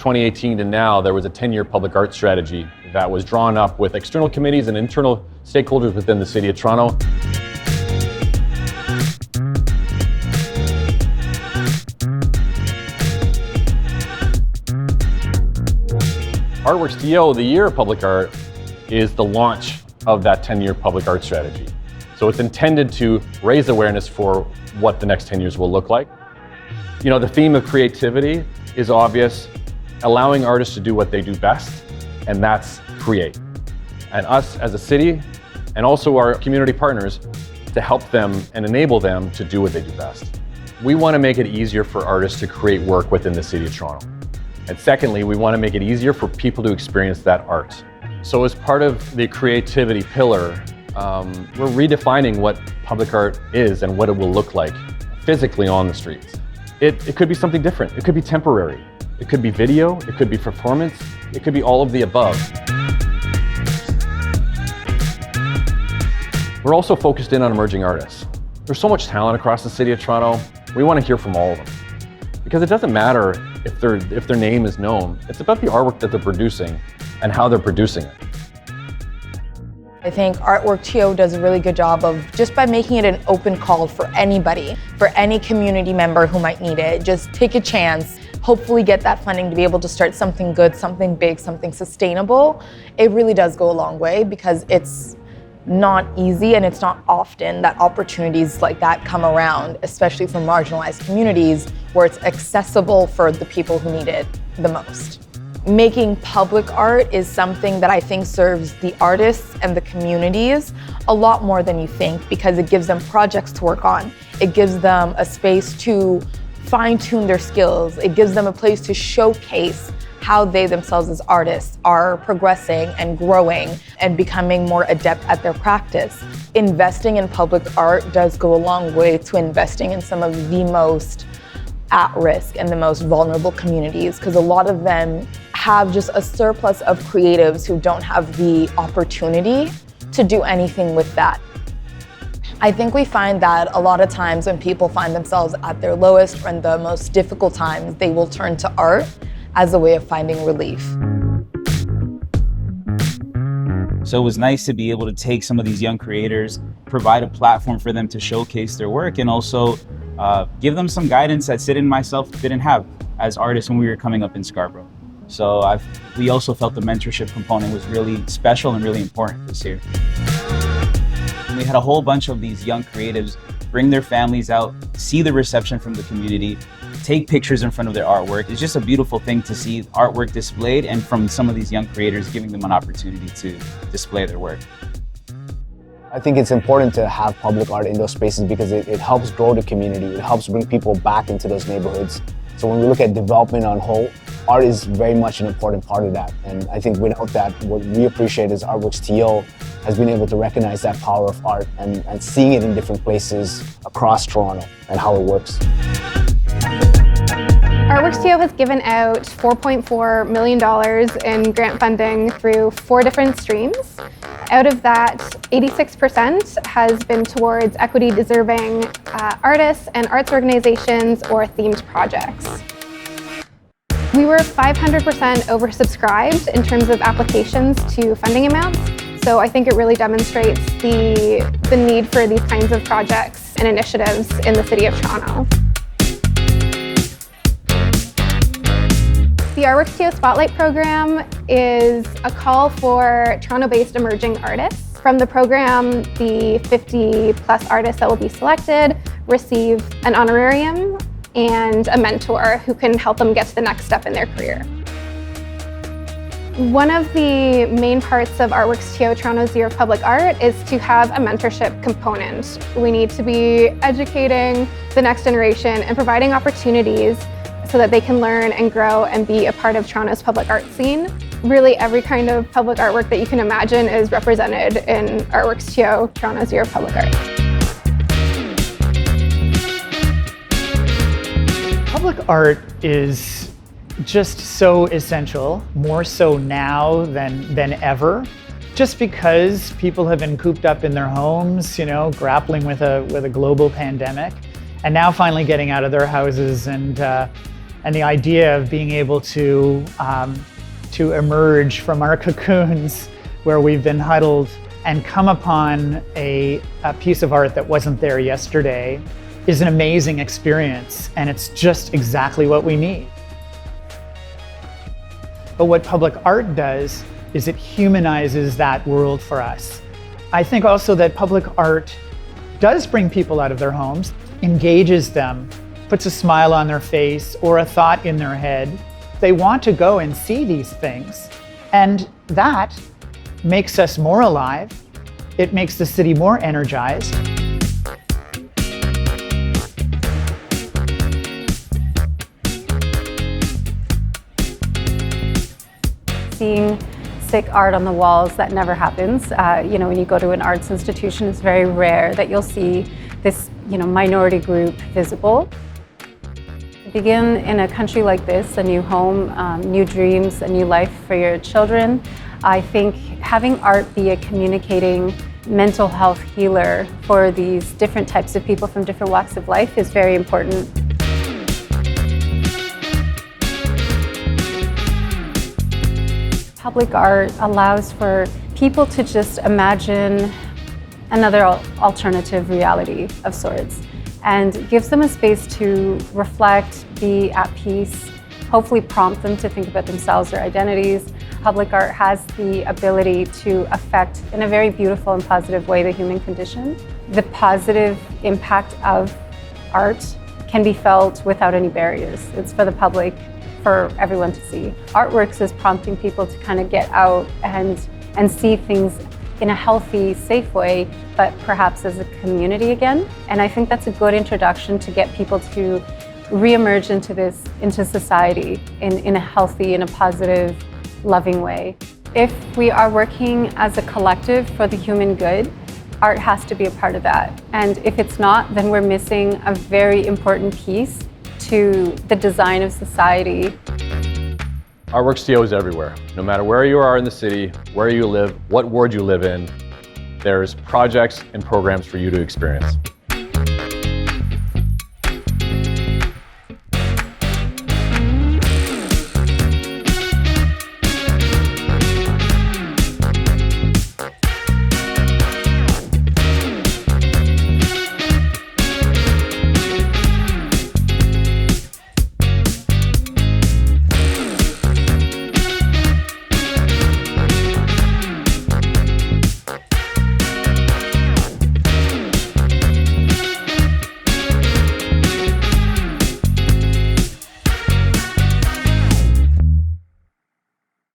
2018 to now, there was a 10-year public art strategy that was drawn up with external committees and internal stakeholders within the City of Toronto. ArtworxTO, the Year of Public Art, is the launch of that 10-year public art strategy. So it's intended to raise awareness for what the next 10 years will look like. You know, the theme of creativity is obvious, allowing artists to do what they do best, and that's create. And us as a city, and also our community partners, to help them and enable them to do what they do best. We want to make it easier for artists to create work within the City of Toronto. And secondly, we want to make it easier for people to experience that art. So as part of the creativity pillar, we're redefining what public art is and what it will look like physically on the streets. It could be something different. It could be temporary. It could be video. It could be performance. It could be all of the above. We're also focused in on emerging artists. There's so much talent across the City of Toronto. We want to hear from all of them. Because it doesn't matter if their name is known. It's about the artwork that they're producing and how they're producing it. I think ArtworxTO does a really good job of just by making it an open call for anybody, for any community member who might need it. Just take a chance, hopefully get that funding to be able to start something good, something big, something sustainable. It really does go a long way because it's not easy and it's not often that opportunities like that come around, especially for marginalized communities where it's accessible for the people who need it the most. Making public art is something that I think serves the artists and the communities a lot more than you think because it gives them projects to work on. It gives them a space to fine-tune their skills. It gives them a place to showcase how they themselves as artists are progressing and growing and becoming more adept at their practice. Investing in public art does go a long way to investing in some of the most at risk and the most vulnerable communities because a lot of them have just a surplus of creatives who don't have the opportunity to do anything with that. I think we find that a lot of times when people find themselves at their lowest or in the most difficult times, they will turn to art as a way of finding relief. So it was nice to be able to take some of these young creators, provide a platform for them to showcase their work, and also give them some guidance that Sid and myself didn't have as artists when we were coming up in Scarborough. So we also felt the mentorship component was really special and really important this year. We had a whole bunch of these young creatives bring their families out, see the reception from the community, take pictures in front of their artwork. It's just a beautiful thing to see artwork displayed and from some of these young creators giving them an opportunity to display their work. I think it's important to have public art in those spaces because it helps grow the community. It helps bring people back into those neighborhoods. So when we look at development on whole, art is very much an important part of that. And I think without that, what we appreciate is ArtworxTO has been able to recognize that power of art and seeing it in different places across Toronto and how it works. ArtworxTO has given out $4.4 million in grant funding through 4 different streams. Out of that, 86% has been towards equity-deserving artists and arts organizations or themed projects. We were 500% oversubscribed in terms of applications to funding amounts, so I think it really demonstrates the need for these kinds of projects and initiatives in the City of Toronto. The ArtworxTO Spotlight program is a call for Toronto-based emerging artists. From the program, the 50+ artists that will be selected receive an honorarium and a mentor who can help them get to the next step in their career. One of the main parts of ArtworxTO Toronto's Year of Public Art is to have a mentorship component. We need to be educating the next generation and providing opportunities so that they can learn and grow and be a part of Toronto's public art scene. Really every kind of public artwork that you can imagine is represented in ArtworxTO Toronto's Year of Public Art. Public art is just so essential, more so now than ever, just because people have been cooped up in their homes, grappling with a global pandemic, and now finally getting out of their houses and And the idea of being able to emerge from our cocoons where we've been huddled and come upon a piece of art that wasn't there yesterday is an amazing experience, and it's just exactly what we need. But what public art does is it humanizes that world for us. I think also that public art does bring people out of their homes, engages them, puts a smile on their face or a thought in their head. They want to go and see these things, and that makes us more alive. It makes the city more energized. Seeing sick art on the walls, that never happens. When you go to an arts institution, it's very rare that you'll see this, minority group visible. Begin in a country like this, a new home, new dreams, a new life for your children. I think having art be a communicating mental health healer for these different types of people from different walks of life is very important. Public art allows for people to just imagine another alternative reality of sorts, and gives them a space to reflect, be at peace, hopefully prompt them to think about themselves, their identities. Public art has the ability to affect, in a very beautiful and positive way, the human condition. The positive impact of art can be felt without any barriers. It's for the public, for everyone to see. Artworks is prompting people to kind of get out and see things in a healthy, safe way, but perhaps as a community again. And I think that's a good introduction to get people to re-emerge into society in a healthy, in a positive, loving way. If we are working as a collective for the human good, art has to be a part of that. And if it's not, then we're missing a very important piece to the design of society. ArtworxTO is everywhere. No matter where you are in the city, where you live, what ward you live in, there's projects and programs for you to experience.